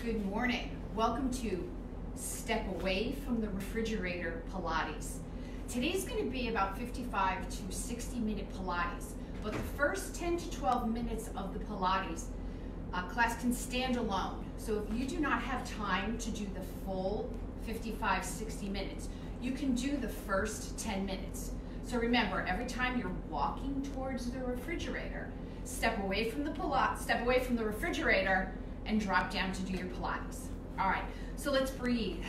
Good morning. Welcome to Step Away from the Refrigerator Pilates. Today's going to be about 55 to 60 minute Pilates, but the first 10 to 12 minutes of the Pilates class can stand alone. So if you do not have time to do the full 55, 60 minutes, you can do the first 10 minutes. So remember, every time you're walking towards the refrigerator, step away from the refrigerator and drop down to do your Pilates. All right, so let's breathe.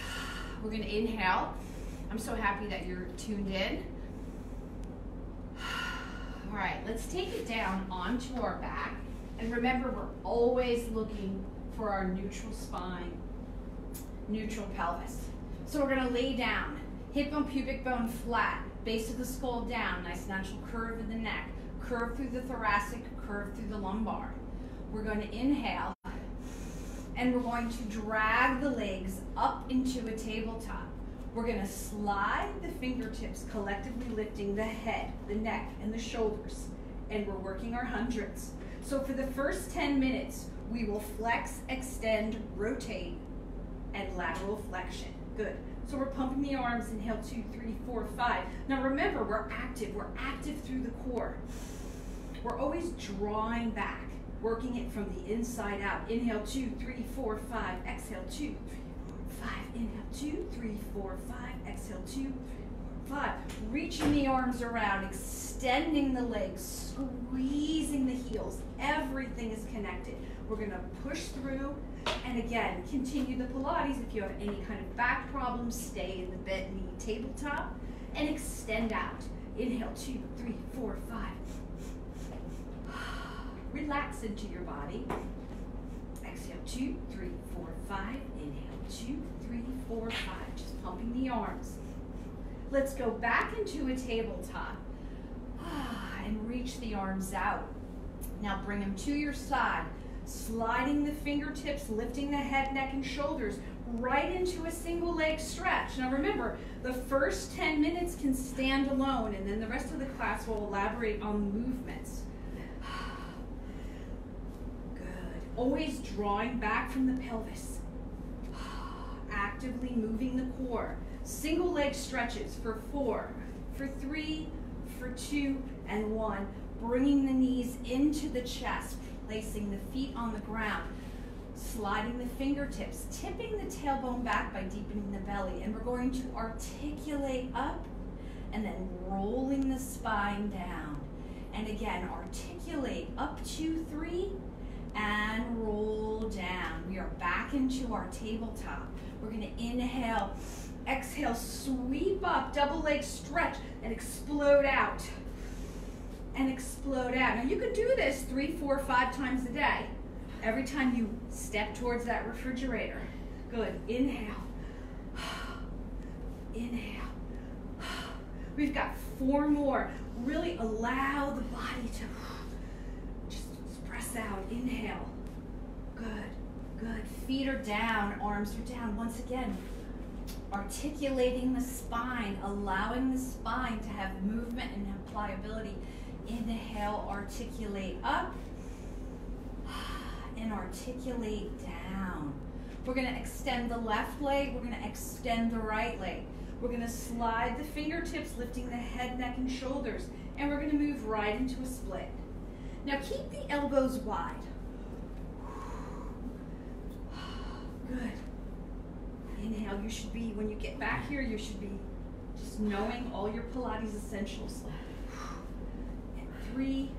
We're gonna inhale. I'm so happy that you're tuned in. All right, let's take it down onto our back. And remember, we're always looking for our neutral spine, neutral pelvis. So we're gonna lay down, hip bone, pubic bone flat, base of the skull down, nice natural curve in the neck, curve through the thoracic, curve through the lumbar. We're going to inhale, and we're going to drag the legs up into a tabletop. We're going to slide the fingertips, collectively lifting the head, the neck, and the shoulders, and we're working our hundreds. So for the first 10 minutes, we will flex, extend, rotate, and lateral flexion. Good. So we're pumping the arms, inhale 2, 3, 4, 5. Now remember, we're active through the core. We're always drawing back, working it from the inside out. Inhale 2, 3, 4, 5, exhale 2, 3, 4, 5, inhale 2, 3, 4, 5, exhale 2, 3, 4, 5. Reaching the arms around, extending the legs, squeezing the heels. Everything is connected. We're gonna push through, and again, continue the Pilates. If you have any kind of back problems, stay in the bent knee tabletop and extend out. Inhale 2, 3, 4, 5. Relax into your body. Exhale 2, 3, 4, 5. Inhale 2, 3, 4, 5. Just pumping the arms. Let's go back into a tabletop and reach the arms out. Now bring them to your side. Sliding the fingertips, lifting the head, neck, and shoulders right into a single leg stretch. Now remember, the first 10 minutes can stand alone, and then the rest of the class will elaborate on movements. Good. Always drawing back from the pelvis. Actively moving the core. Single leg stretches for 4, for 3, for 2, and 1. Bringing the knees into the chest. Placing the feet on the ground, sliding the fingertips, tipping the tailbone back by deepening the belly, and we're going to articulate up and then rolling the spine down. And again, articulate up 2, 3, and roll down. We are back into our tabletop. We're going to inhale, exhale, sweep up, double leg stretch, and explode out. And explode out. Now you could do this 3, 4, 5 times a day. Every time you step towards that refrigerator. Good. Inhale. Inhale. We've got 4 more. Really allow the body to just express out. Inhale. Good. Good. Feet are down. Arms are down. Once again, articulating the spine, allowing the spine to have movement and have pliability. Inhale, articulate up, and articulate down. We're going to extend the left leg, we're going to extend the right leg. We're going to slide the fingertips, lifting the head, neck, and shoulders, and we're going to move right into a split. Now keep the elbows wide. Good. Inhale, you should be, when you get back here, you should be just knowing all your Pilates essentials. 3,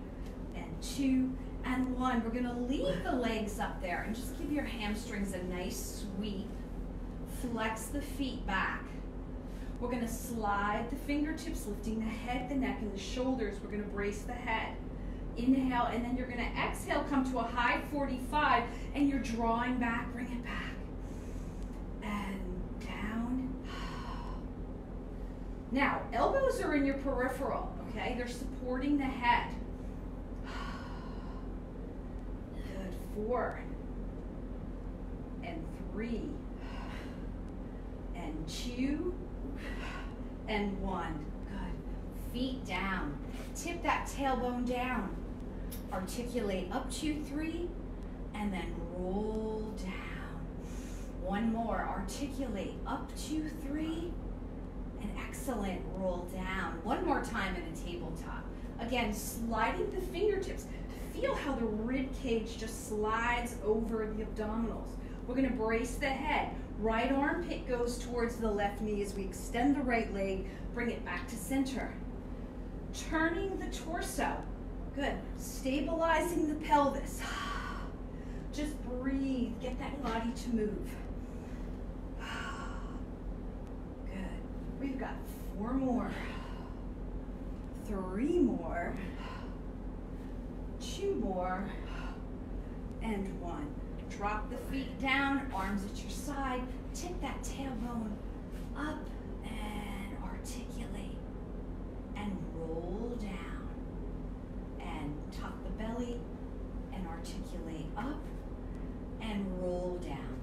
and 2, and 1. We're going to leave the legs up there and just give your hamstrings a nice sweep. Flex the feet back. We're going to slide the fingertips, lifting the head, the neck, and the shoulders. We're going to brace the head. Inhale, and then you're going to exhale, come to a high 45, and you're drawing back. Bring it back. And down. Now, elbows are in your peripheral. Okay, they're supporting the head. Good. 4, and 3, and 2, and 1. Good. Feet down. Tip that tailbone down. Articulate up 2, 3, and then roll down. more. Articulate. Up, 2, 3. And excellent. Roll down. One more time in a tabletop. Again, sliding the fingertips. Feel how the rib cage just slides over the abdominals. We're going to brace the head. Right armpit goes towards the left knee as we extend the right leg. Bring it back to center. Turning the torso. Good. Stabilizing the pelvis. Just breathe. Get that body to move. Good. We've got 4 more. 3 more. 2 more. And 1. Drop the feet down, arms at your side. Tip that tailbone up and articulate. And roll down. And tuck the belly and articulate up and roll down.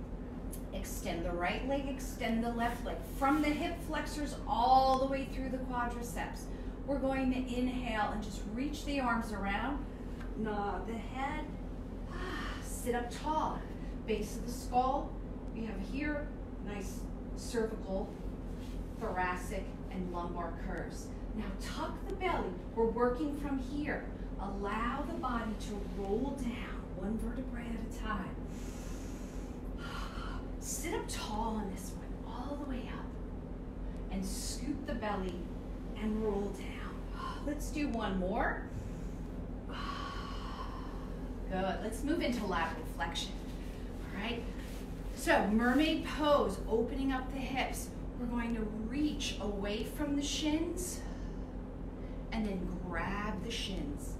Extend the right leg, extend the left leg. From the hip flexors all the way through the quadriceps. We're going to inhale and just reach the arms around. Nod the head. Sit up tall. Base of the skull. We have here nice cervical, thoracic, and lumbar curves. Now tuck the belly. We're working from here. Allow the body to roll down, 1 vertebrae at a time. Sit up tall on this one, all the way up. And scoop the belly and roll down. Let's do 1 more. Good. Let's move into lateral flexion. All right. So mermaid pose, opening up the hips. We're going to reach away from the shins and then grab the shins.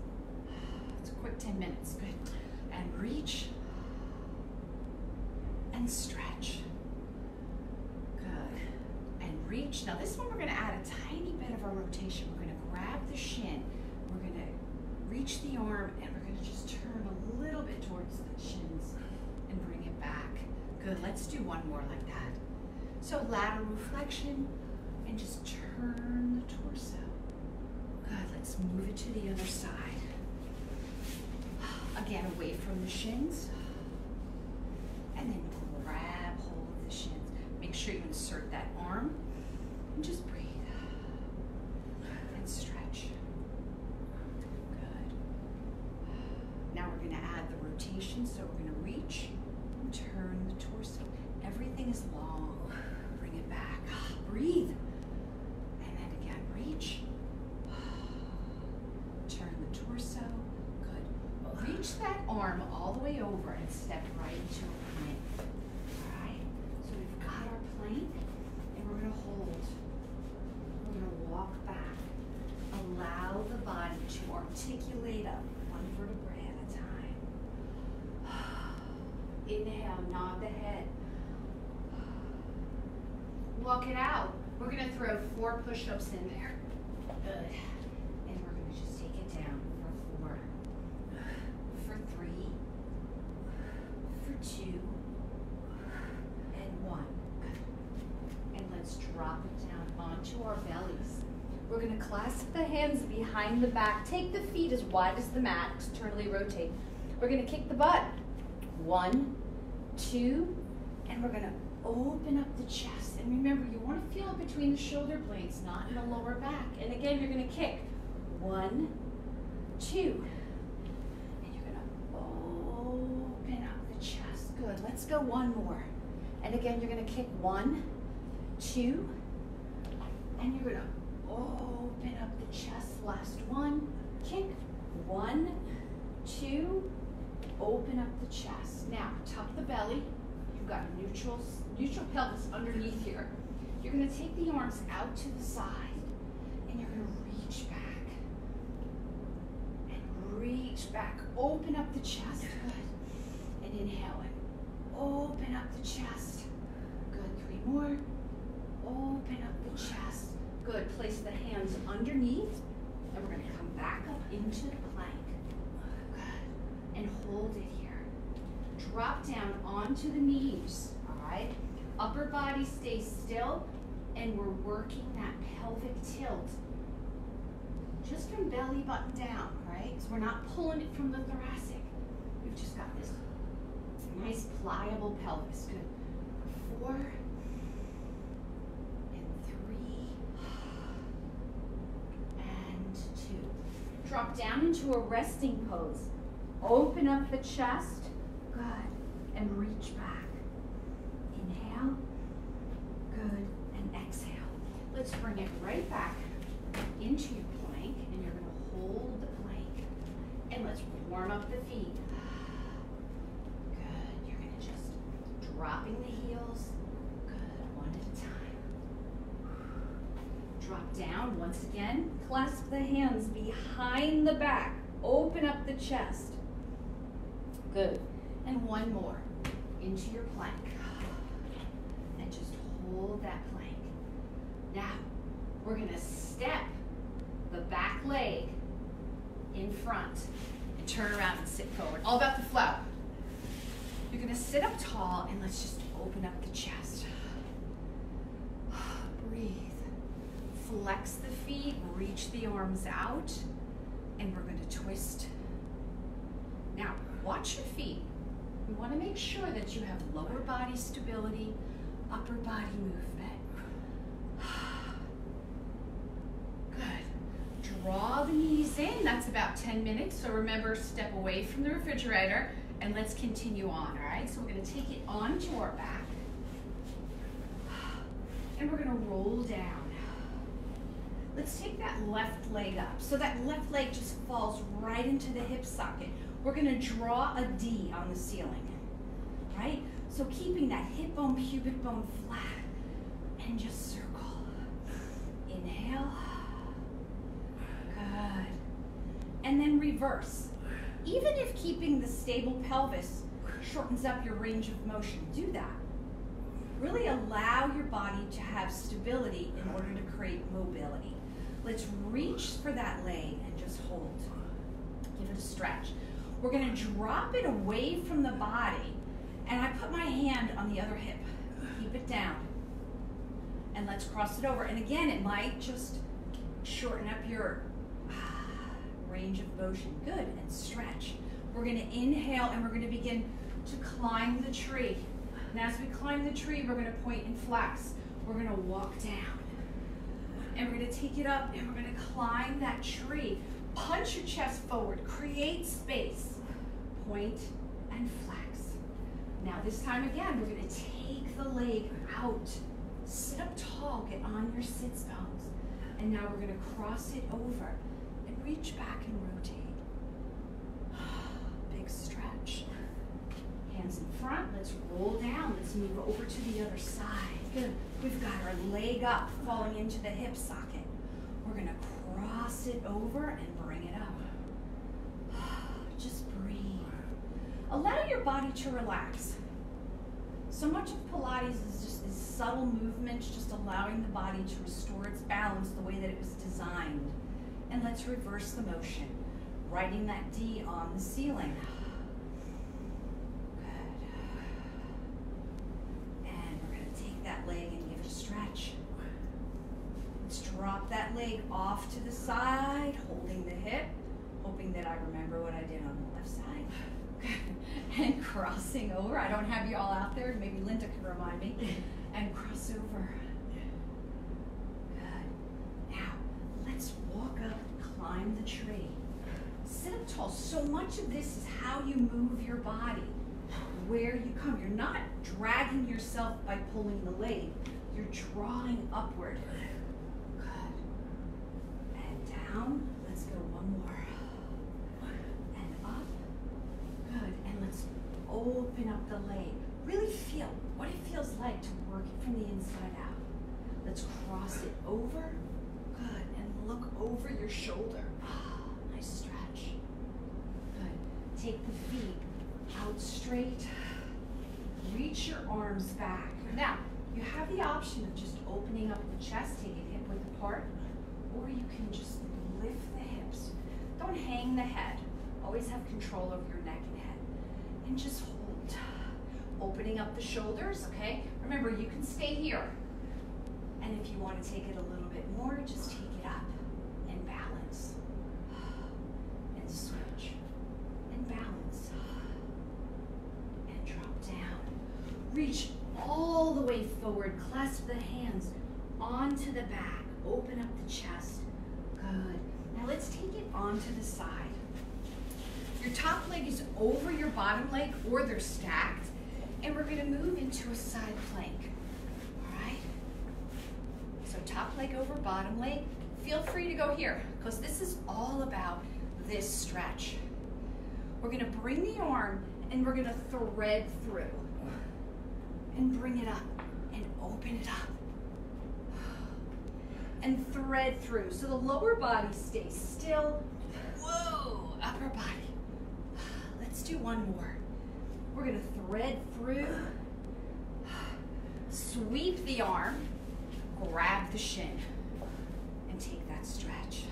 It's a quick 10 minutes. Good. And reach and stretch. Good. And reach. Now this one we're going to add a tiny bit of a rotation. We're going to grab the shin. We're going to reach the arm and we're going to just turn a little bit towards the shins and bring it back. Good. Let's do 1 more like that. So lateral flexion and just turn the torso. Good. Let's move it to the other side. Again, away from the shins. And then grab hold of the shins. Make sure you insert that arm and just breathe. And stretch. Good. Now we're going to add the rotation. So we're going to reach and turn the torso. Everything is long. Bring it back. Breathe. And then again, reach. Turn the torso. Good. Reach that arm all the way over and step right into a plank. All right. So we've got our plank and we're going to hold. We're going to walk back. Allow the body to articulate up 1 vertebrae at a time. Inhale, nod the head. Walk it out. We're going to throw 4 push-ups in there. Good. And we're going to just take it down for 4, for 3, for 2, and 1. Good. And let's drop it down onto our bellies. We're going to clasp the hands behind the back. Take the feet as wide as the mat. Externally rotate. We're going to kick the butt. 1, 2, and we're going to open up the chest. And remember, you want to feel it between the shoulder blades, not in the lower back. And again, you're going to kick. 1, 2. And you're going to open up the chest. Good. Let's go 1 more. And again, you're going to kick 1, 2. And you're going to open up the chest. Last one. Kick. 1, 2. Open up the chest. Now, tuck the belly. You've got neutral pelvis underneath here. You're going to take the arms out to the side, and you're going to reach back. And reach back. Open up the chest. Good. And inhale and open up the chest. Good. 3 more. Open up the chest. Good. Place the hands underneath, and we're going to come back up into the plank. And hold it here. Drop down onto the knees, all right? Upper body stays still, and we're working that pelvic tilt. Just from belly button down, right? So we're not pulling it from the thoracic. We've just got this nice pliable pelvis. Good. 4 and 3 and 2. Drop down into a resting pose. Open up the chest. Good. And reach back. Inhale. Good. And exhale. Let's bring it right back into your plank, and you're going to hold the plank. And let's warm up the feet. Good. You're going to just dropping the heels. Good. One at a time. Drop down once again. Clasp the hands behind the back. Open up the chest. Good. And one more into your plank. And just hold that plank. Now, we're going to step the back leg in front and turn around and sit forward. All about the flow. You're going to sit up tall, and let's just open up the chest. Breathe. Flex the feet, reach the arms out, and we're going to twist. Now, watch your feet. We want to make sure that you have lower body stability, upper body movement. Good. Draw the knees in. That's about 10 minutes. So remember, step away from the refrigerator and let's continue on, all right? So we're going to take it onto our back. And we're going to roll down. Let's take that left leg up. So that left leg just falls right into the hip socket. We're going to draw a D on the ceiling, right? So keeping that hip bone, pubic bone flat, and just circle. Inhale. Good. And then reverse. Even if keeping the stable pelvis shortens up your range of motion, do that. Really allow your body to have stability in order to create mobility. Let's reach for that leg and just hold. Give it a stretch. We're going to drop it away from the body, and I put my hand on the other hip. Keep it down. And let's cross it over. And again, it might just shorten up your range of motion. Good. And stretch. We're going to inhale, and we're going to begin to climb the tree. And as we climb the tree, we're going to point and flex. We're going to walk down. And we're going to take it up, and we're going to climb that tree. Punch your chest forward. Create space. Point and flex. Now this time again, we're going to take the leg out. Sit up tall. Get on your sits bones. And now we're going to cross it over and reach back and rotate. Big stretch. Hands in front. Let's roll down. Let's move over to the other side. Good. We've got our leg up, falling into the hip socket. We're going to cross it over and bring it up. Just breathe. Allow your body to relax. So much of Pilates is just this subtle movement, just allowing the body to restore its balance the way that it was designed. And let's reverse the motion. Writing that D on the ceiling. Leg and give it a stretch. Let's drop that leg off to the side, holding the hip, hoping that I remember what I did on the left side. And crossing over. I don't have you all out there. Maybe Linda can remind me. And cross over. Good. Now, let's walk up and climb the tree. Sit up tall. So much of this is how you move your body. Where you come. You're not dragging yourself by pulling the leg. You're drawing upward. Good. And down. Let's go one more. And up. Good. And let's open up the leg. Really feel what it feels like to work it from the inside out. Let's cross it over. Good. And look over your shoulder. Nice stretch. Good. Take the feet out straight. Reach your arms back. Now, you have the option of just opening up the chest, taking hip width apart, or you can just lift the hips. Don't hang the head. Always have control over your neck and head. And just hold. Opening up the shoulders, okay? Remember, you can stay here. And if you want to take it a little bit more, just take it up and balance. And switch. And balance. Reach all all the way forward. Clasp the hands onto the back. Open up the chest. Good. Now let's take it onto the side. Your top leg is over your bottom leg, or they're stacked. And we're gonna move into a side plank. All right? So top leg over bottom leg. Feel free to go here, because this is all about this stretch. We're gonna bring the arm and we're gonna thread through. And bring it up and open it up. And thread through. So the lower body stays still. Whoa, upper body. Let's do one more. We're gonna thread through. Sweep the arm, grab the shin, and take that stretch.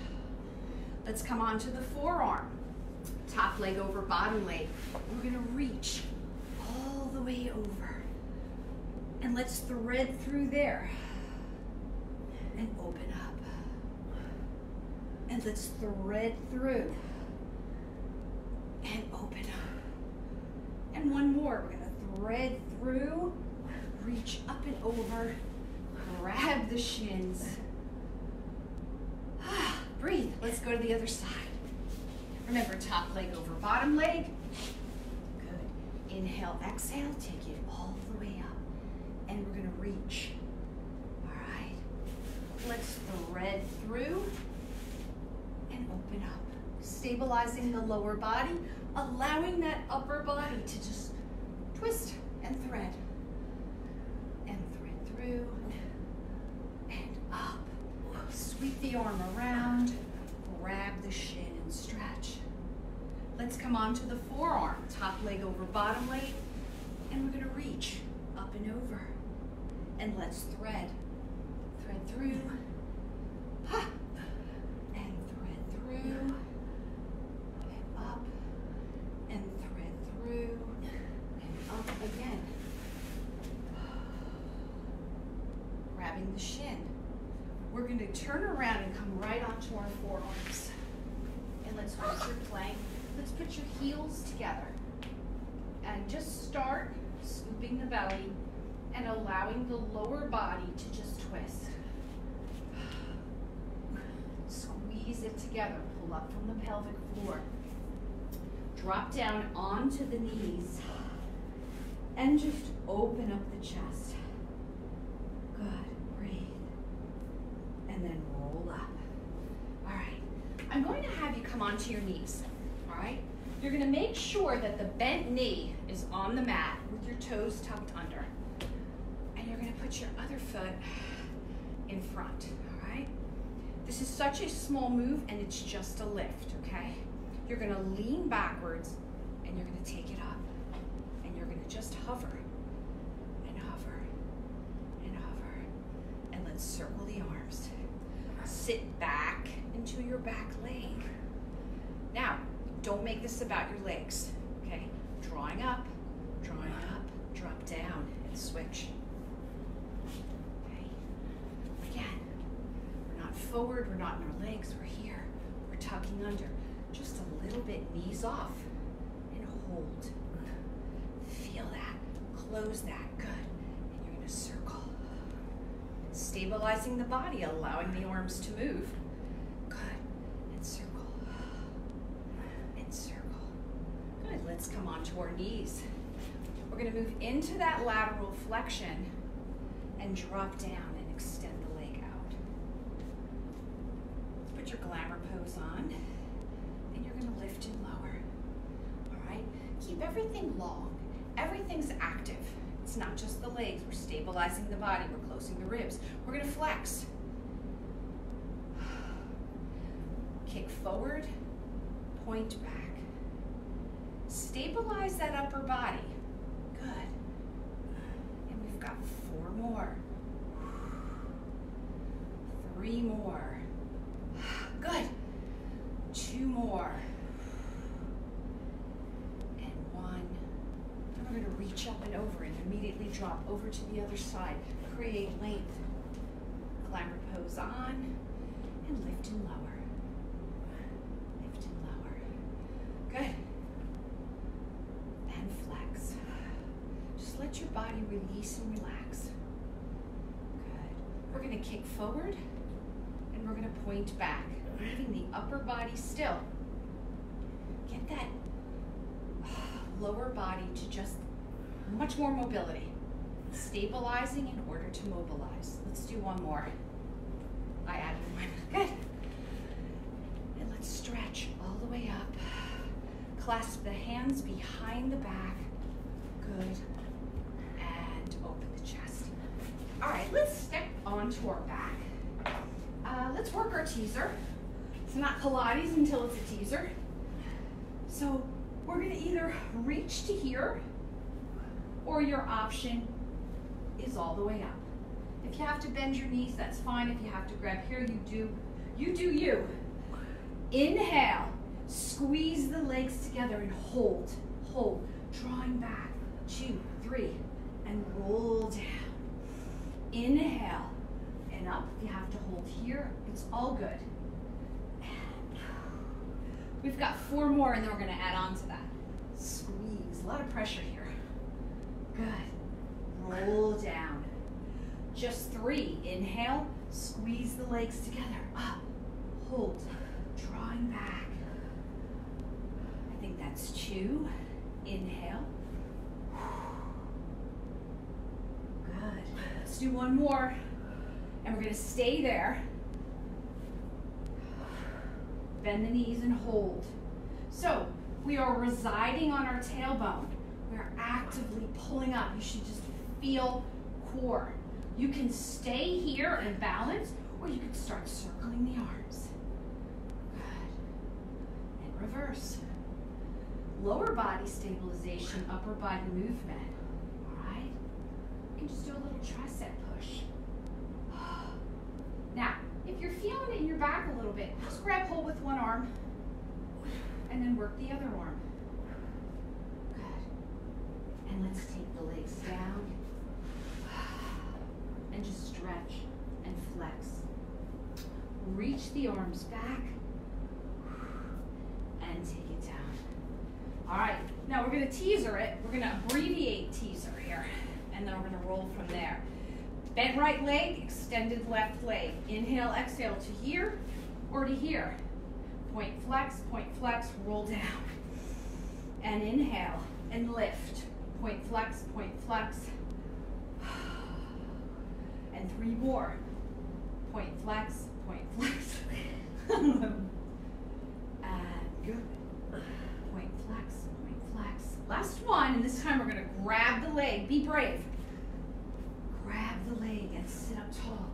Let's come on to the forearm. Top leg over bottom leg. We're gonna reach all the way over. And let's thread through there and open up. And let's thread through and open up. And one more. We're gonna thread through, reach up and over, grab the shins. Breathe. Let's go to the other side. Remember, top leg over bottom leg. Good. Inhale, exhale, take it all the way up. And we're gonna reach. All right. Let's thread through and open up. Stabilizing the lower body, allowing that upper body to just twist and thread. And thread through and up. Sweep the arm around, grab the shin and stretch. Let's come on to the forearm, top leg over bottom leg, and we're gonna reach up and over. And let's thread through, and thread through, and up, and thread through, and up again. Grabbing the shin. We're going to turn around and come right onto our forearms. And let's hold your plank. Let's put your heels together. And just start scooping the belly and allowing the lower body to just twist. Squeeze it together. Pull up from the pelvic floor. Drop down onto the knees. And just open up the chest. Good. Breathe. And then roll up. All right. I'm going to have you come onto your knees. All right. You're going to make sure that the bent knee is on the mat with your toes tucked under. And you're going to put your other foot in front. All right. This is such a small move, and it's just a lift. Okay. You're going to lean backwards, and you're going to take it up, and you're going to just hover and hover and hover. And let's circle the arms. Sit back into your back leg. Now, don't make this about your legs, okay? Drawing up, drop down, and switch. Okay? Again, we're not forward, we're not in our legs, we're here. We're tucking under. Just a little bit, knees off, and hold. Feel that, close that, good. And you're gonna circle. Stabilizing the body, allowing the arms to move. Good, and circle. And circle. Good, let's come onto our knees. We're gonna move into that lateral flexion and drop down and extend the leg out. Put your glamour pose on, and you're gonna lift and lower. All right, keep everything long. Everything's active. It's not just the legs. We're stabilizing the body. We're closing the ribs. We're going to flex. Kick forward, point back. Stabilize that upper body. Good. And we've got 4 more. 3 more. Good. 2 more. And 1. And we're going to reach up and over and immediately drop over to the other side. Create length. Glamour pose on and lift and lower. Lift and lower. Good. And flex. Just Just let your body release and relax. Good. We're going to kick forward and we're going to point back, leaving the upper body still. Get that lower body to just much more mobility. Stabilizing in order to mobilize. Let's do one more. I added one. Good. And let's stretch all the way up. Clasp the hands behind the back. Good. And open the chest. All right, let's step onto our back. Let's work our teaser. It's not Pilates until it's a teaser. So we're going to either reach to here, or your option is all the way up. If you have to bend your knees, that's fine. If you have to grab here, you do you. Inhale, squeeze the legs together and hold, drawing back, 2, 3, and roll down. Inhale, and up. If you have to hold here, it's all good. We've got 4 more, and then we're gonna add on to that. Squeeze, a lot of pressure here. Good, roll down. Just 3, inhale, squeeze the legs together, up, hold, drawing back. I think that's 2, inhale. Good, let's do one more, and we're gonna stay there. Bend the knees and hold. So we are residing on our tailbone. We are actively pulling up. You should just feel core. You can stay here and balance, or you can start circling the arms. Good. And reverse. Lower body stabilization, upper body movement. All right? You can just do a little tricep push. Now, if you're feeling it in your back a little bit, just grab hold with one arm and then work the other arm. Good. And let's take the legs down and just stretch and flex. Reach the arms back and take it down. All right, now we're gonna teaser it. We're gonna abbreviate teaser here, and then we're gonna roll from there. Bent right leg, extended left leg. Inhale, exhale to here or to here. Point, flex, roll down. And inhale and lift. Point, flex, and 3 more. Point, flex. And good. Point, flex. Last one, and this time we're gonna grab the leg. Be brave. Grab the leg and sit up tall.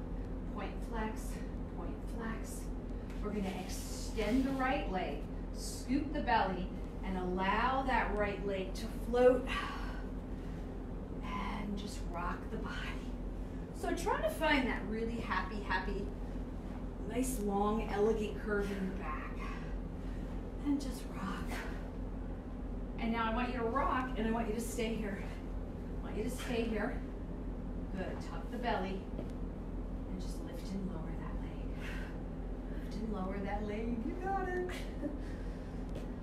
Point, flex. We're gonna extend the right leg, scoop the belly, and allow that right leg to float. And just rock the body. So try to find that really happy, nice, long, elegant curve in your back. And just rock. And now I want you to rock, and I want you to stay here. Good, tuck the belly, and just lift and lower that leg. You got it.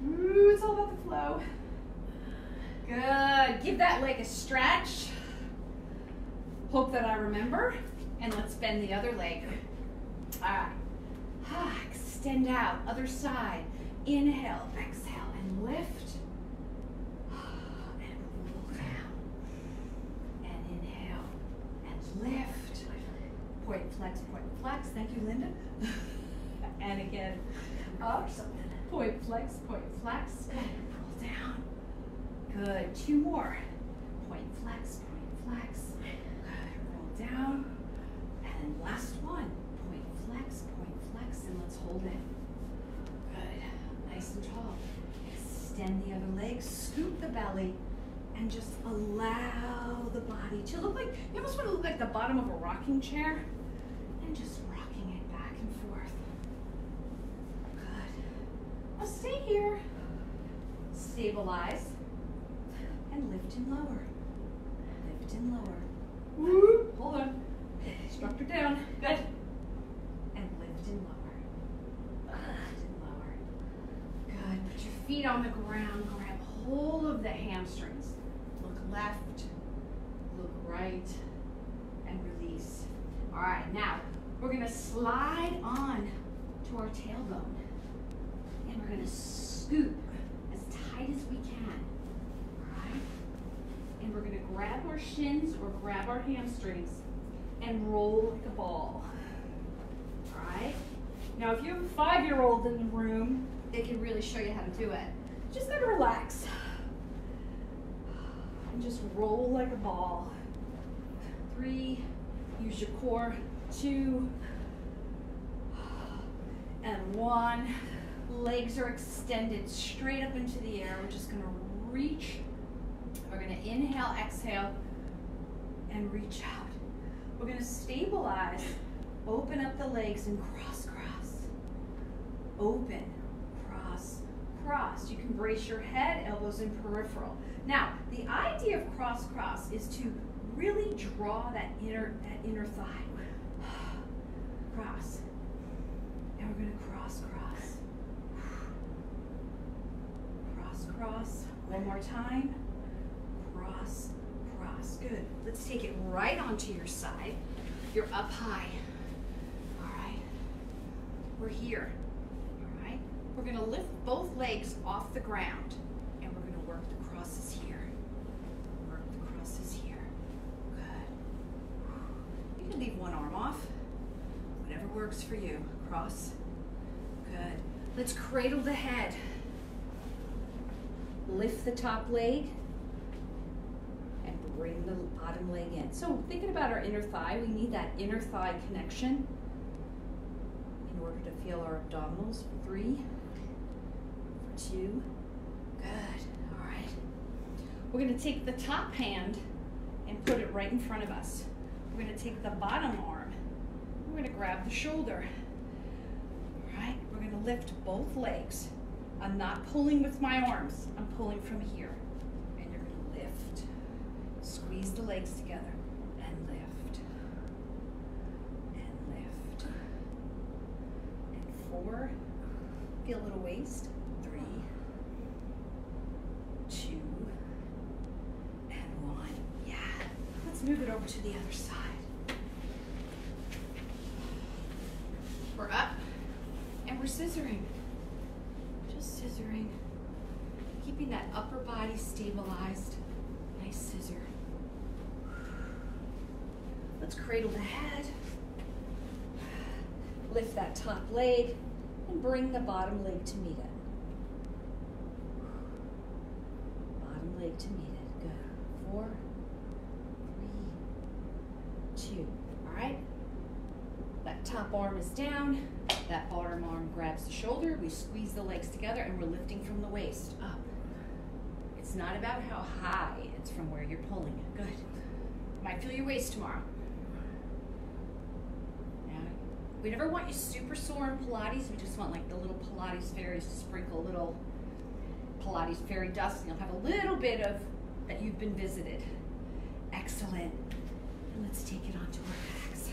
Ooh, it's all about the flow. Good, give that leg a stretch. Hope that I remember, and let's bend the other leg. All right, extend out, other side. Inhale, exhale, and lift. And roll down. And inhale, and lift. Point, flex. Thank you, Linda. And again, up. Point, flex. Good, roll down. Good, 2 more. Point, flex. Good, roll down. And then last one. Point, flex, and let's hold it. Good, nice and tall. Extend the other leg, scoop the belly, and just allow the body to look like, you almost want to look like the bottom of a rocking chair, and just rocking it back and forth. Good. Now stay here. Stabilize. And lift and lower. Woo! Hold on. Instructor down. Good. And lift and lower. Good. Put your feet on the ground. Grab hold of the hamstrings. Look left. tight, and release. All right, now we're gonna slide on to our tailbone, and we're gonna scoop as tight as we can, all right? And we're gonna grab our shins or grab our hamstrings and roll like a ball, all right? Now, if you have a 5-year-old in the room, they can really show you how to do it. Just gotta relax. And just roll like a ball. 3, use your core. 2, and 1. Legs are extended straight up into the air. We're just gonna reach. We're gonna inhale, exhale, and reach out. We're gonna stabilize, open up the legs and cross, cross. Open, cross, cross. You can brace your head, elbows in peripheral. Now, the idea of cross, cross is to really draw that inner thigh. Cross. And we're gonna cross, cross. Cross, cross. One more time. Cross, cross. Good. Let's take it right onto your side. You're up high. All right. We're here. All right. We're gonna lift both legs off the ground, and we're gonna work the crosses here. Work the crosses here. Good. You can leave one arm off. Whatever works for you. Cross. Good. Let's cradle the head. Lift the top leg and bring the bottom leg in. So thinking about our inner thigh, we need that inner thigh connection in order to feel our abdominals. 3, 2, good. All right. We're going to take the top hand and put it right in front of us. We're going to take the bottom arm. We're going to grab the shoulder. All right. We're going to lift both legs. I'm not pulling with my arms. I'm pulling from here. And you're going to lift. Squeeze the legs together and lift. And lift. And 4. Feel a little waist. 3, 2, and 1. Yeah. Let's move it over to the other side. We're up and we're scissoring. Just scissoring. Keeping that upper body stabilized. Nice scissor. Let's cradle the head. Lift that top leg and bring the bottom leg to meet it. Bottom leg to meet it. Good. 4, 3, 2. All right. That top arm is down. That bottom arm grabs the shoulder. We squeeze the legs together and we're lifting from the waist up. It's not about how high, it's from where you're pulling it. Good. Might feel your waist tomorrow. Now, we never want you super sore in Pilates. We just want like the little Pilates fairies to sprinkle a little Pilates fairy dust, and you'll have a little bit of that you've been visited. Excellent. And let's take it onto our backs.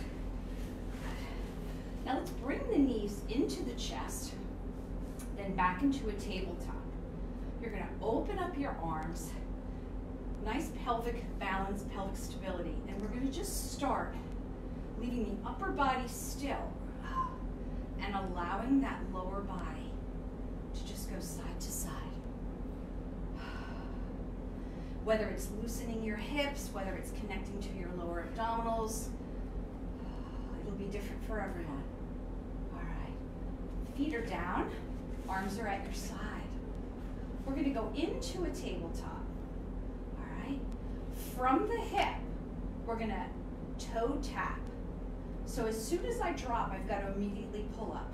Now let's bring the knees into the chest, then back into a tabletop. You're gonna open up your arms, nice pelvic balance, pelvic stability, and we're gonna just start leaving the upper body still and allowing that lower body to just go side to side. Whether it's loosening your hips, whether it's connecting to your lower abdominals, it'll be different for everyone. All right, feet are down, arms are at your side. We're gonna go into a tabletop, all right? From the hip, we're gonna toe tap. So as soon as I drop, I've got to immediately pull up.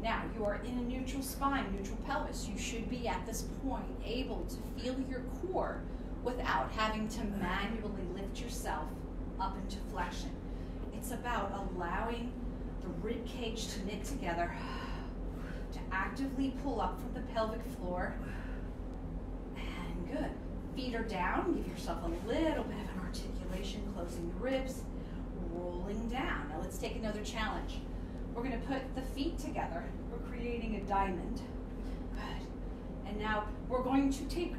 Now, you are in a neutral spine, neutral pelvis. You should be at this point able to feel your core without having to manually lift yourself up into flexion. It's about allowing the rib cage to knit together, to actively pull up from the pelvic floor. And good. Feet are down. Give yourself a little bit of an articulation, closing the ribs, rolling down. Now let's take another challenge. We're going to put the feet together. We're creating a diamond. Good. And now we're going to take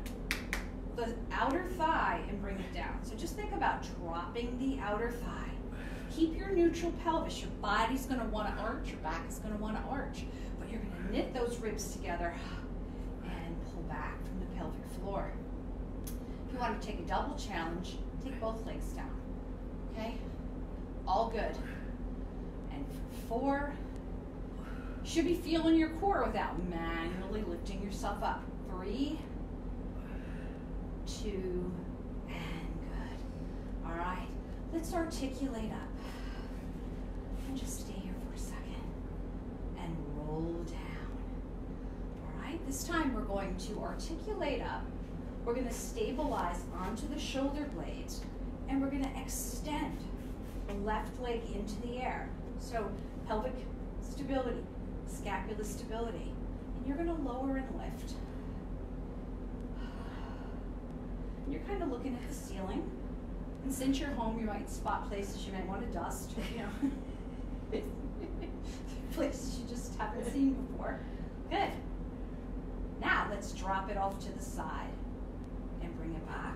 the outer thigh and bring it down. So just think about dropping the outer thigh. Keep your neutral pelvis. Your body's going to want to arch. Your back is going to want to arch. But you're going to knit those ribs together and pull back from the pelvic floor. If you want to take a double challenge, take both legs down. Okay? All good. And for 4, you should be feeling your core without manually lifting yourself up. 3, 2, and good. All right, let's articulate up. And just stay here for a second. And roll down. All right, this time we're going to articulate up. We're going to stabilize onto the shoulder blades. And we're going to extend the left leg into the air. So pelvic stability, scapular stability. And you're going to lower and lift. And you're kind of looking at the ceiling. And since you're home, you might spot places you might want to dust, you know. Places you just haven't seen before. Good. Now let's drop it off to the side and bring it back.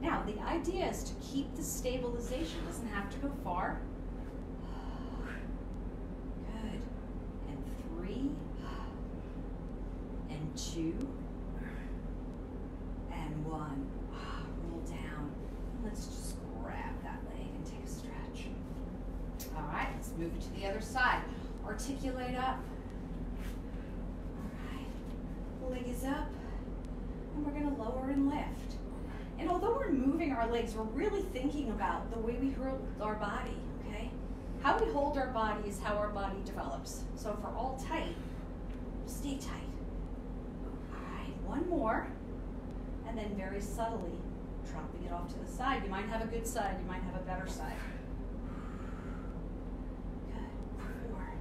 Now the idea is to keep the stabilization. It doesn't have to go far. Good. And 3, and 2, and 1. Roll down. Let's just grab that leg and take a stretch. All right, let's move it to the other side. Articulate up. All right, the leg is up, and we're going to lower and lift. And although we're moving our legs, we're really thinking about the way we hold our body, okay? How we hold our body is how our body develops. So if we're all tight, stay tight. All right, 1 more, and then very subtly dropping it off to the side. You might have a good side, you might have a better side. Good. 4.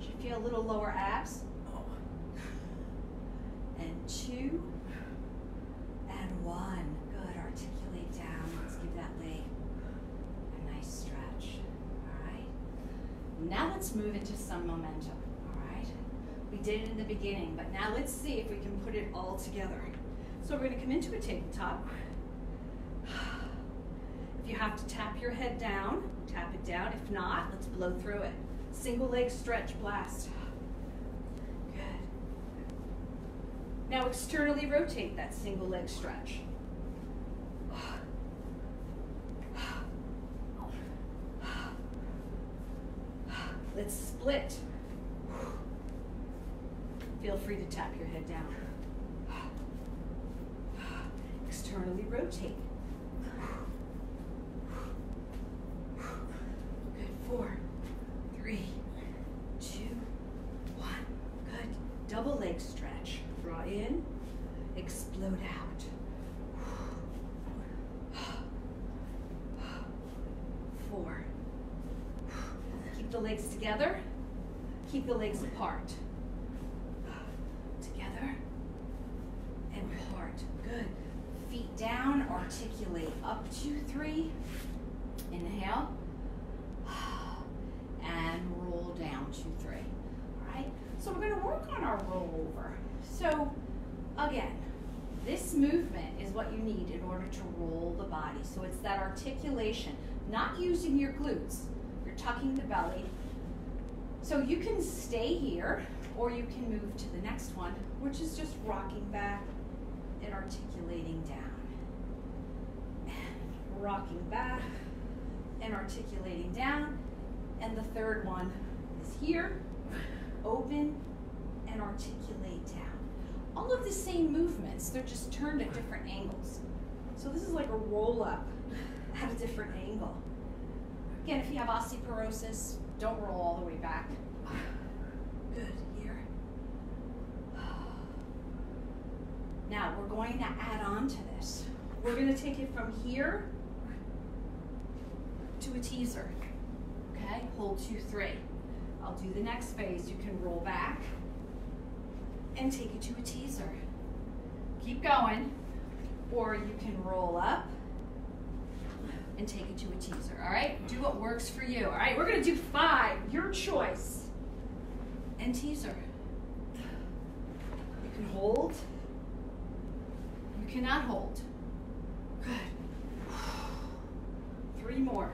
Should feel a little lower abs. And 2, and 1. Good. Articulate down. Let's give that leg a nice stretch. All right. Now let's move into some momentum. All right. We did it in the beginning, but now let's see if we can put it all together. So we're going to come into a tabletop. If you have to tap your head down, tap it down. If not, let's blow through it. Single leg stretch, blast. Good. Now externally rotate that single leg stretch. Let's split. Feel free to tap your head down. Externally rotate. Good. 4, 3, 2, 1. Good. Double leg stretch. Draw in, explode out. 4. Keep the legs together. Keep the legs apart. Together and apart. Good. Feet down, articulate up 2, 3. Inhale. And roll down 2, 3. All right? So we're going to work on our rollover. So again, this movement is what you need in order to roll the body. So it's that articulation, not using your glutes. You're tucking the belly. So you can stay here, or you can move to the next one, which is just rocking back and articulating down. And rocking back and articulating down. And the third one is here, open and articulate down. All of the same movements, they're just turned at different angles. So this is like a roll up at a different angle. Again, if you have osteoporosis, don't roll all the way back. Good, here. Now we're going to add on to this. We're going to take it from here to a teaser. Okay, hold 2, 3. I'll do the next phase. You can roll back and take it to a teaser. Keep going, or you can roll up and take it to a teaser. All right, do what works for you. All right, we're gonna do 5, your choice, and teaser. You can hold, you cannot hold. Good. more.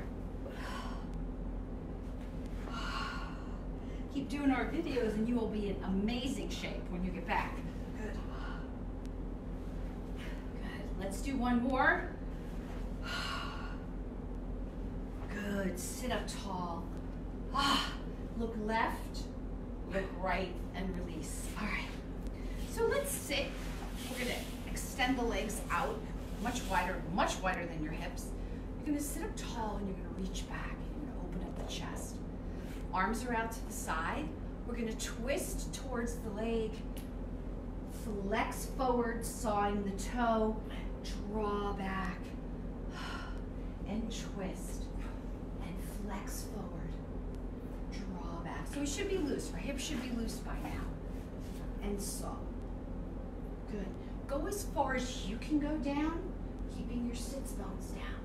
Keep doing our videos and you will be in amazing shape when you get back. Good. Good. Let's do one more. Good. Sit up tall. Look left, look right, and release. All right. So let's sit. We're going to extend the legs out much wider than your hips. You're going to sit up tall and you're going to reach back and you're going to open up the chest. Arms are out to the side. We're going to twist towards the leg. Flex forward, sawing the toe. Draw back and twist and flex forward. Draw back. So we should be loose. Our hips should be loose by now. And saw. Good. Go as far as you can go down, keeping your sits bones down.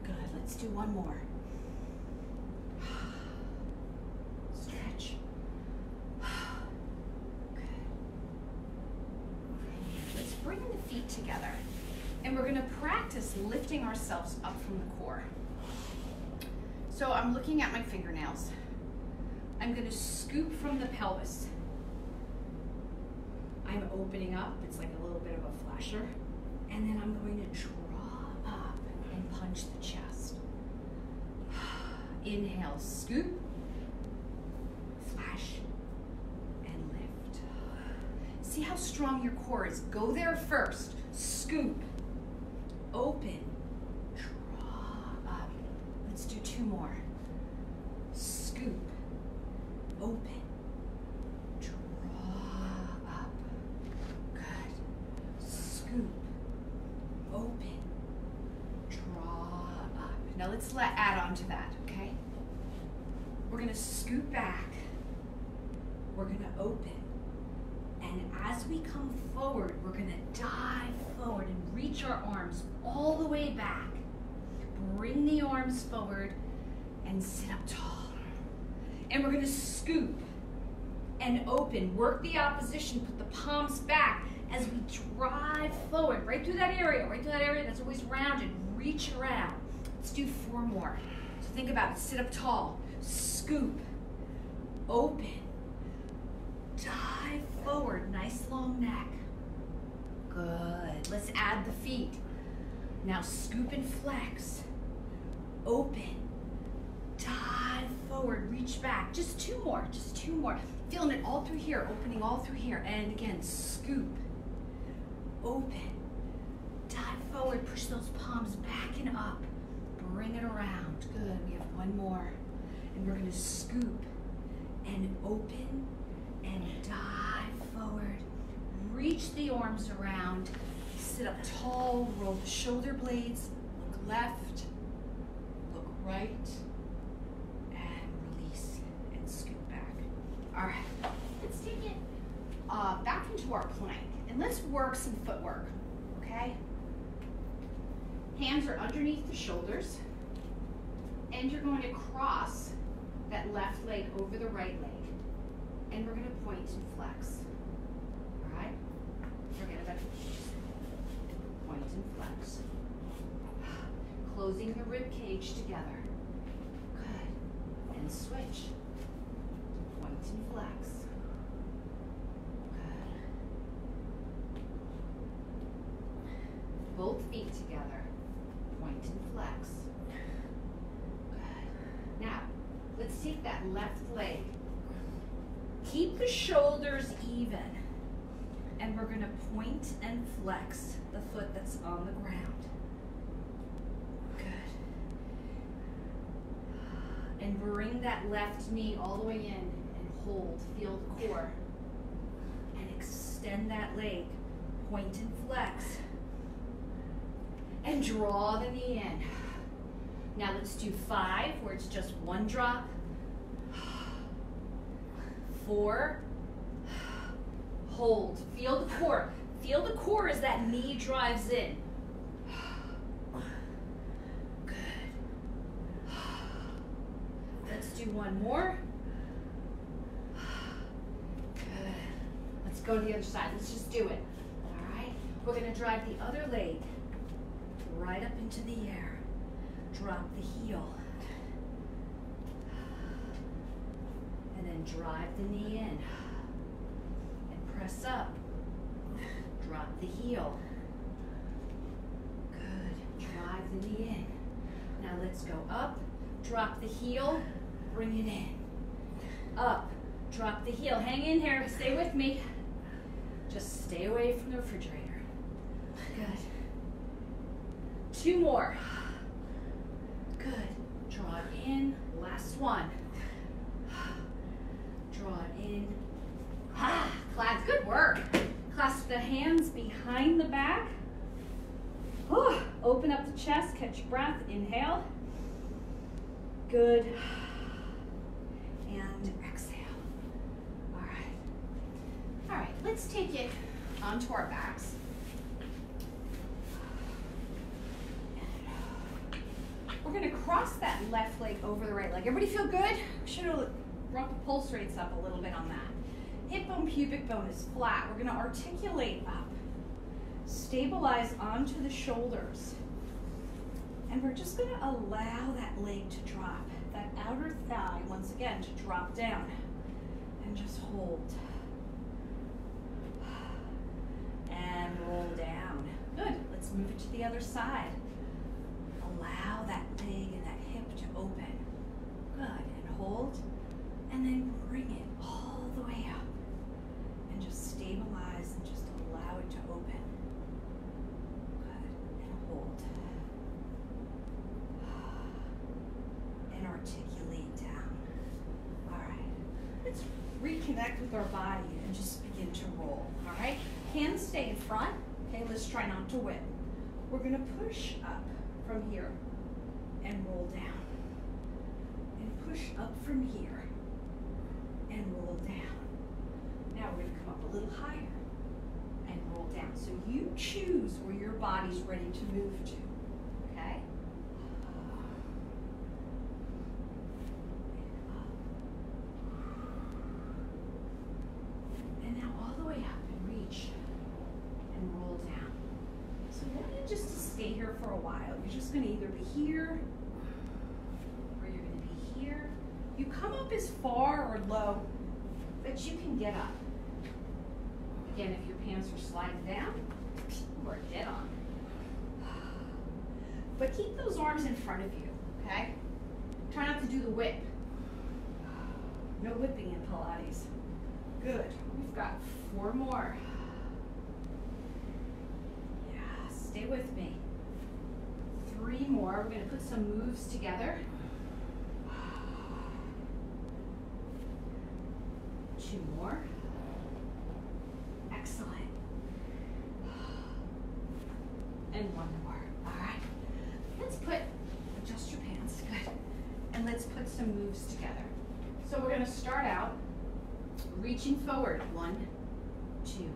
Good. Let's do one more. Stretch. Good. Let's bring the feet together. And we're going to practice lifting ourselves up from the core. So I'm looking at my fingernails. I'm going to scoop from the pelvis. I'm opening up. It's like a little bit of a flasher. And then I'm going to draw up and punch the chest. Inhale, scoop, flash, and lift. See how strong your core is. Go there first. Scoop, open, draw up. Let's do two more. Scoop, open, draw up. Good. Scoop, open, draw up. Now let's add on to that, okay? We're gonna scoop back. We're gonna open. And as we come forward, we're gonna dive forward and reach our arms all the way back. Bring the arms forward and sit up tall. And we're gonna scoop and open. Work the opposition, put the palms back as we drive forward, right through that area that's always rounded. Reach around. Let's do four more. So think about it, sit up tall, scoop, open, dive forward, nice long neck. Good, let's add the feet. Now scoop and flex, open, dive forward, reach back. Just two more. Feeling it all through here, opening all through here. And again, scoop, open, dive forward, push those palms back and up. Bring it around. Good, we have one more. And we're gonna scoop and open and dive forward. Reach the arms around. Sit up tall, roll the shoulder blades. Look left, look right, and release and scoop back. All right, let's take it back into our plank. And let's work some footwork, okay? Hands are underneath the shoulders, and you're going to cross that left leg over the right leg, and we're going to point and flex. All right? Forget about it. Point and flex. Closing the rib cage together. Good. And switch. Point and flex. Good. Both feet together. Point and flex. Good. Now, let's take that left leg. Keep the shoulders even. And we're going to point and flex the foot that's on the ground. Good. And bring that left knee all the way in and hold. Feel the core. And extend that leg. Point and flex. And draw the knee in. Now let's do 5, where it's just one drop. 4. Hold. Feel the core. Feel the core as that knee drives in. Good. Let's do one more. Good. Let's go to the other side. Let's just do it. All right. We're going to drive the other leg right up into the air. drop the heel. And then drive the knee in. And press up. Drop the heel. Good. Drive the knee in. Now let's go up. Drop the heel. Bring it in. Up. Drop the heel. Hang in here. Stay with me. Just stay away from the refrigerator. Good. 2 more. Good. Draw it in. Last one. Draw it in. Clasp. Good work. Clasp the hands behind the back. Open up the chest. Catch your breath. Inhale. Good. And exhale. All right. All right. Let's take it onto our backs. We're going to cross that left leg over the right leg. Everybody feel good? Should have brought the pulse rates up a little bit on that. Hip bone, pubic bone is flat. We're going to articulate up. Stabilize onto the shoulders. And we're just going to allow that leg to drop. That outer thigh, once again, to drop down. And just hold. And roll down. Good. Let's move it to the other side. Allow that leg and that hip to open. Good. And hold. And then bring it all the way up. And just stabilize and just allow it to open. Good. And hold. And articulate down. All right. Let's reconnect with our body and just begin to roll. All right. Hands stay in front. Okay, let's try not to whip. We're going to push up from here and roll down. And push up from here and roll down. Now we're going to come up a little higher and roll down. So you choose where your body's ready to move to. Okay? And now all the way up and reach and roll down. So I want you just to stay here for a while. You're just going to either be here or you're going to be here. You come up as far or low that you can get up. Again, if your pants are sliding down, we're dead on. But keep those arms in front of you, okay? Try not to do the whip. No whipping in Pilates. Good. We've got 4 more. Yeah, stay with me. 3 more. We're going to put some moves together. 2 more. Excellent. And 1 more. All right. Let's adjust your pants. Good. And let's put some moves together. So we're going to start out reaching forward. 1, 2.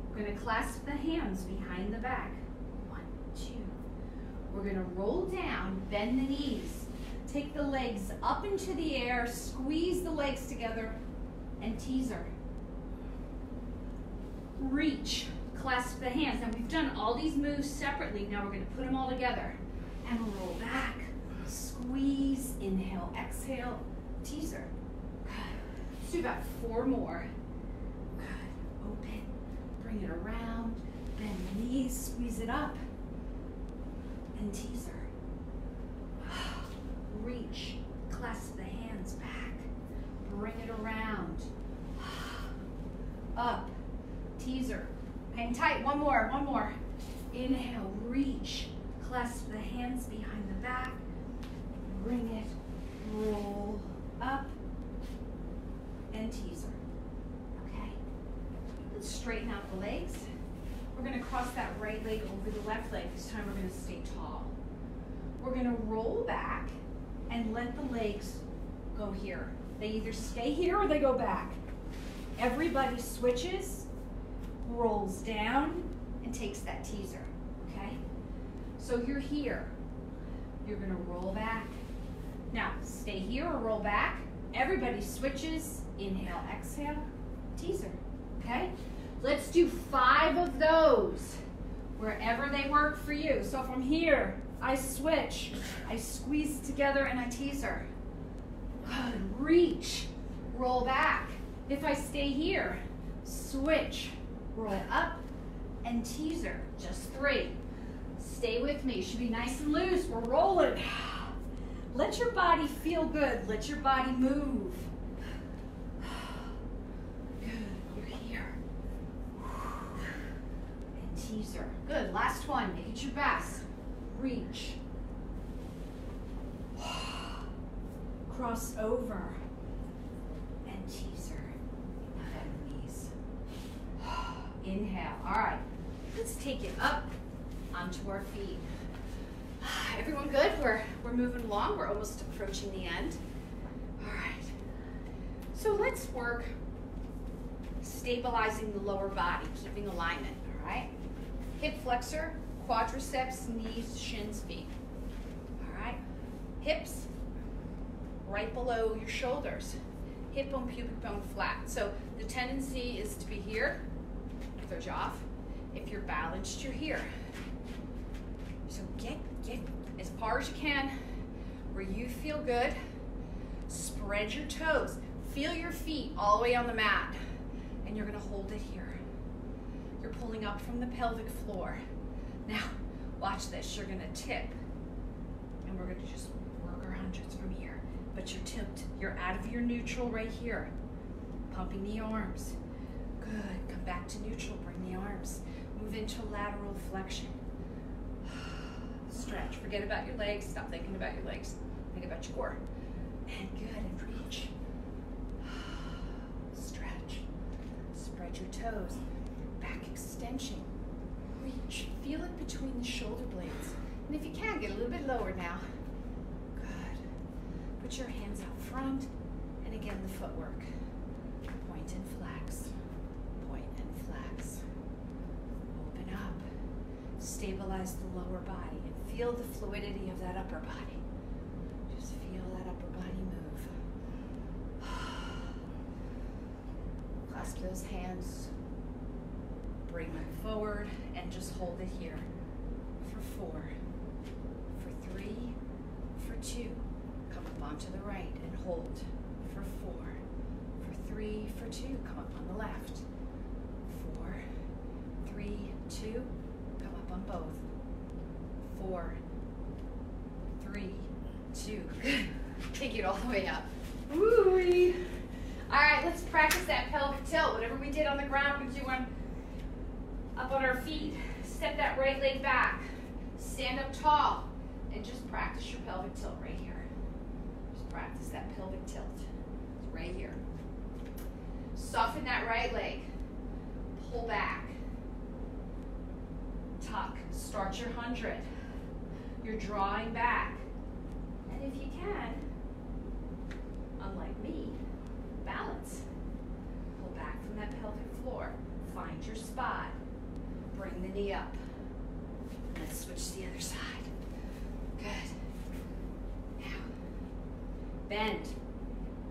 We're going to clasp the hands behind the back. 1, 2. We're going to roll down, bend the knees. Take the legs up into the air, squeeze the legs together, and teaser. Reach, clasp the hands. Now we've done all these moves separately. Now we're going to put them all together. And roll back, squeeze, inhale, exhale, teaser. Good. Let's do about 4 more. Good. Open, bring it around, bend the knees, squeeze it up, and teaser. Reach, clasp the hands back, bring it around, up, teaser. Hang tight, 1 more, 1 more. Inhale, reach, clasp the hands behind the back, bring it, roll up, and teaser. Okay? Let's straighten out the legs. We're going to cross that right leg over the left leg. This time we're going to stay tall. We're going to roll back and let the legs go here. They either stay here or they go back. Everybody switches, rolls down, and takes that teaser. Okay? So you're here. You're going to roll back. Now, stay here or roll back. Everybody switches. Inhale, exhale, teaser. Okay? Let's do 5 of those wherever they work for you. So from here, I switch. I squeeze together and I teaser. Good. Reach. Roll back. If I stay here, switch. Roll up and teaser. Just 3. Stay with me. Should be nice and loose. We're rolling. Let your body feel good. Let your body move. Good. You're here. And teaser. Good. Last one. Make it your best. Reach. Cross over. And teaser. And knees. Inhale. All right. Let's take it up onto our feet. Everyone good? We're moving along. We're almost approaching the end. All right. So let's work stabilizing the lower body, keeping alignment, all right? Hip flexor, quadriceps, knees, shins, feet. All right? Hips right below your shoulders. Hip bone, pubic bone flat. So the tendency is to be here with our jaw. If you're balanced, you're here. So get as far as you can where you feel good. Spread your toes. Feel your feet all the way on the mat. And you're gonna hold it here. You're pulling up from the pelvic floor. Now, watch this. You're gonna tip. And we're gonna just work our hundreds from here. But you're tipped. You're out of your neutral right here. Pumping the arms. Good. Come back to neutral. Bring the arms. Move into lateral flexion. Stretch. Forget about your legs. Stop thinking about your legs. Think about your core. And good. And reach. Stretch. Spread your toes. Back extension. Reach. Feel it between the shoulder blades. And if you can, get a little bit lower now. Good. Put your hands out front. And again, the footwork. Point and flex. Point and flex. Open up. Stabilize the lower body. Feel the fluidity of that upper body. Just feel that upper body move. Clasp those hands. Bring them forward and just hold it here. For 4, for 3, for 2. Come up onto the right and hold. For 4, for 3, for 2. Come up on the left. 4, 3, 2. Come up on both. 4, 3, 2. Take it all the way up. Woo-wee. All right, let's practice that pelvic tilt. Whatever we did on the ground, we do one up on our feet. Step that right leg back. Stand up tall. And just practice your pelvic tilt right here. Just practice that pelvic tilt. It's right here. Soften that right leg. Pull back. Tuck. Start your 100. You're drawing back. And if you can, unlike me, balance. Pull back from that pelvic floor. Find your spot. Bring the knee up. Let's switch to the other side. Good. Now, bend.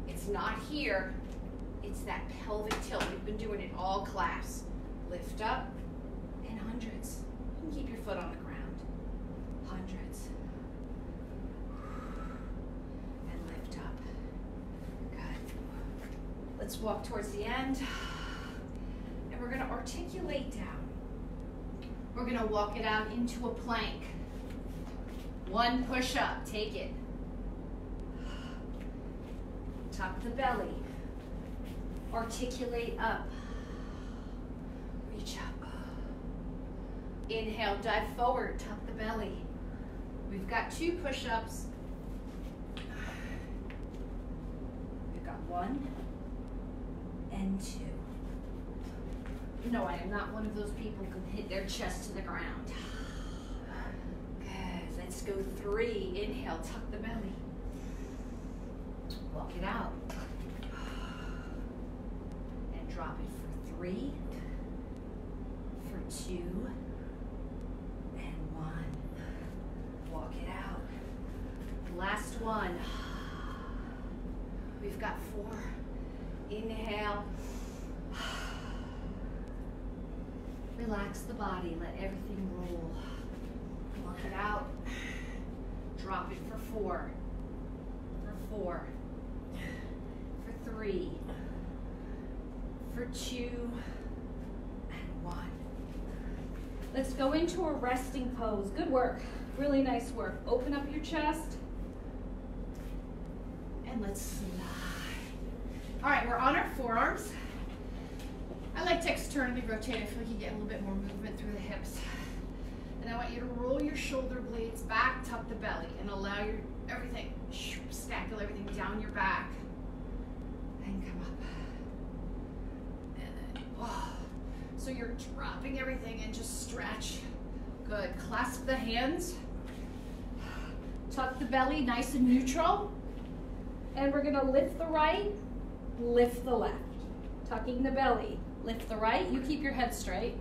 It's not here. It's that pelvic tilt. We've been doing it all class. Lift up and hundreds. You can keep your foot on the ground. Hundreds. And lift up. Good. Let's walk towards the end. And we're going to articulate down. We're going to walk it out into a plank. 1 push-up. Take it. Tuck the belly. Articulate up. Reach up. Inhale, dive forward, tuck the belly. We've got 2 push-ups. We've got 1 and 2. No, I am not one of those people who can hit their chest to the ground. Good, let's go 3. Inhale, tuck the belly. Walk it out. And drop it for 3, for 2, and 1. Walk it out. Last one. We've got 4. Inhale. Relax the body. Let everything roll. Walk it out. 4, for 4, for 3, for 2, and 1. Let's go into a resting pose. Good work. Really nice work. Open up your chest. And let's slide. All right, we're on our forearms. I like to externally rotate. I feel like you get a little bit more movement through the hips. And I want you to roll your shoulder blades back, tuck the belly, and allow your everything, stackle everything down your back. And come up. And then, oh. So you're dropping everything and just stretch. Good. Clasp the hands. Tuck the belly nice and neutral. And we're gonna lift the right, lift the left. Tucking the belly, lift the right. You keep your head straight.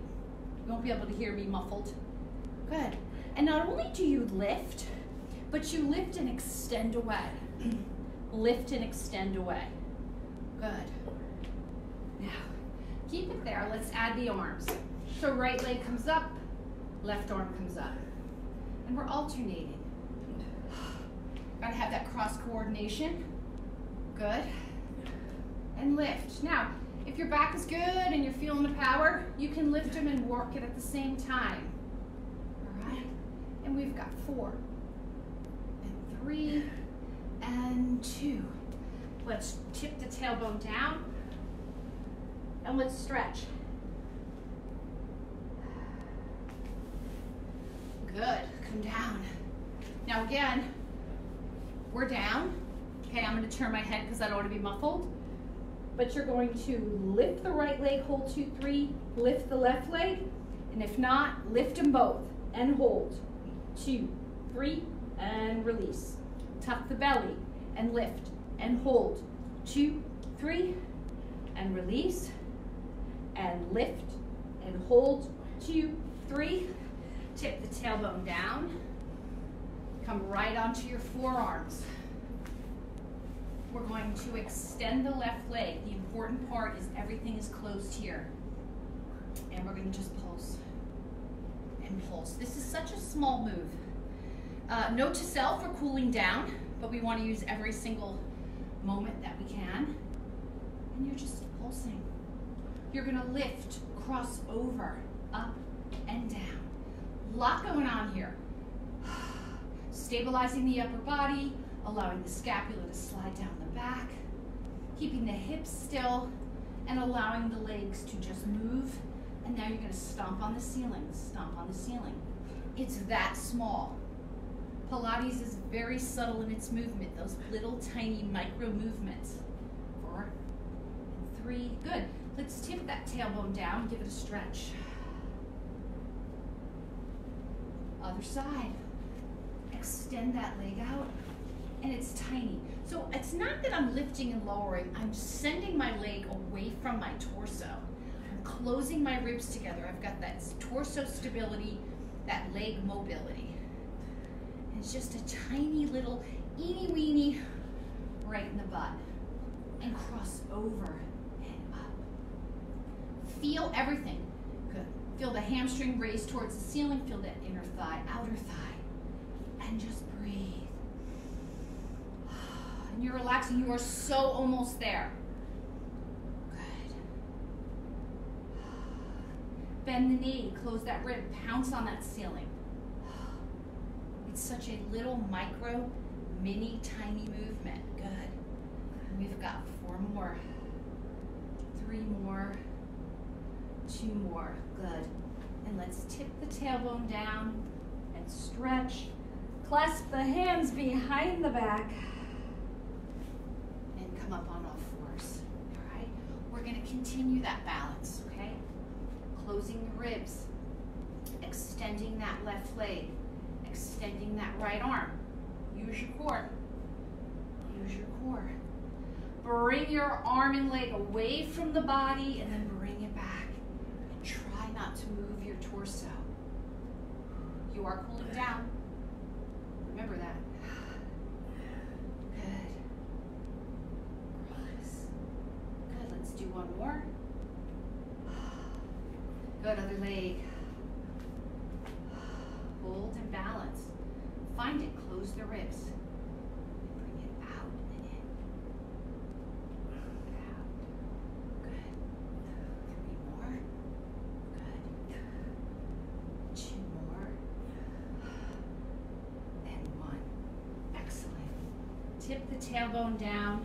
You won't be able to hear me muffled. Good. And not only do you lift, but you lift and extend away. Lift and extend away. Good. Now, keep it there. Let's add the arms. So right leg comes up, left arm comes up. And we're alternating. Gotta have that cross coordination. Good. And lift. Now, if your back is good and you're feeling the power, you can lift them and work it at the same time. All right? And we've got 4, and 3, and 2. Let's tip the tailbone down, and let's stretch. Good. Come down. Now again, we're down. Okay, I'm going to turn my head because I don't want to be muffled. But you're going to lift the right leg, hold 2, 3, lift the left leg, and if not, lift them both and hold. 2, 3, and release. Tuck the belly and lift and hold. 2, 3, and release, and lift and hold. 2, 3, tip the tailbone down. Come right onto your forearms. We're going to extend the left leg. The important part is everything is closed here. And we're going to just pulse and pulse. This is such a small move. Note to self, we're cooling down, but we want to use every single moment that we can. And you're just pulsing. You're going to lift, cross over, up and down. A lot going on here. Stabilizing the upper body, allowing the scapula to slide down the back, keeping the hips still, and allowing the legs to just move. And now you're going to stomp on the ceiling, stomp on the ceiling. It's that small. Pilates is very subtle in its movement, those little tiny micro movements. 4 and 3, good. Let's tip that tailbone down, give it a stretch. Other side. Extend that leg out. And it's tiny. So it's not that I'm lifting and lowering, I'm sending my leg away from my torso. I'm closing my ribs together. I've got that torso stability, that leg mobility. And it's just a tiny little eeny weeny right in the butt. And cross over and up. Feel everything. Good. Feel the hamstring raise towards the ceiling, feel that inner thigh, outer thigh. And just breathe. And you're relaxing. You are so almost there. Good. Bend the knee, close that rib, pounce on that ceiling. It's such a little micro, mini, tiny movement. Good. And we've got 4 more, 3 more, 2 more. Good. And let's tip the tailbone down and stretch. Clasp the hands behind the back. Up on all 4s. All right, we're going to continue that balance. Okay, closing the ribs, extending that left leg, extending that right arm. Use your core. Use your core. Bring your arm and leg away from the body, and then bring it back. And try not to move your torso. You are cooling down. Remember that. Do 1 more. Good, other leg. Hold and balance. Find it, close the ribs. tip the tailbone down,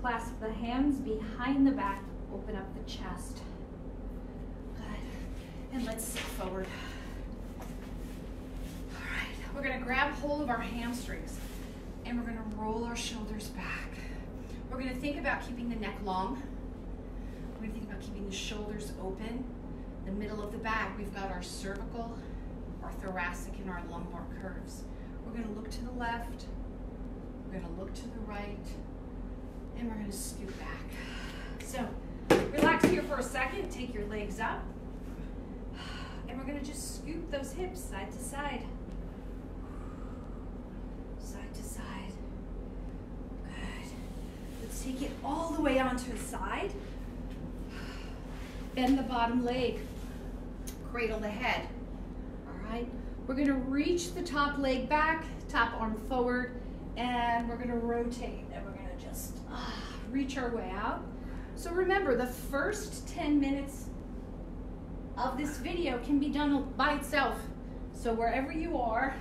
clasp the hands behind the back, open up the chest. Good. And let's sit forward. All right, we're gonna grab hold of our hamstrings and we're gonna roll our shoulders back. We're gonna think about keeping the neck long. We're gonna think about keeping the shoulders open. The middle of the back, we've got our cervical, our thoracic, and our lumbar curves. We're gonna look to the left, we're gonna look to the right, and we're gonna scoot back. So, relax here for a second, take your legs up, and we're gonna just scoop those hips side to side. Side to side. Good. Let's take it all the way onto the side. Bend the bottom leg. Cradle the head. All right. We're going to reach the top leg back, top arm forward, and we're going to rotate, and we're going to just reach our way out. So remember, the first 10 minutes of this video can be done by itself. So wherever you are,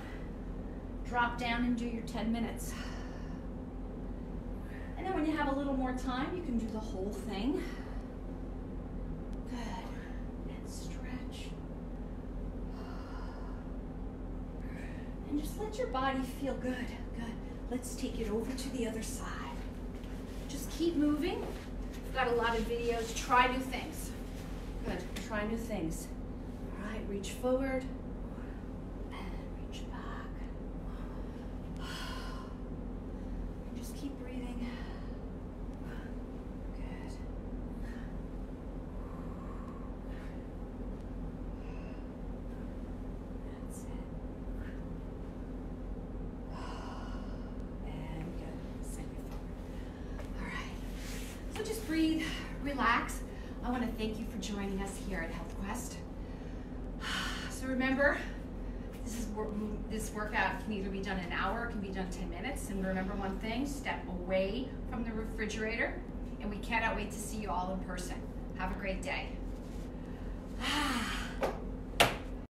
drop down and do your 10 minutes. And then when you have a little more time, you can do the whole thing. Good. And stretch. And just let your body feel good. Good. Let's take it over to the other side. Just keep moving. We've got a lot of videos. Try new things. Good. Try new things. All right. Reach forward. And reach back. And just keep breathing. Good. That's it. And good. Send it forward. All right. So just breathe, relax. I want to thank you for joining us here at HealthQuest. So remember, this workout can either be done an hour, it can be done 10 minutes. And remember one thing, step away from the refrigerator. And we cannot wait to see you all in person. Have a great day.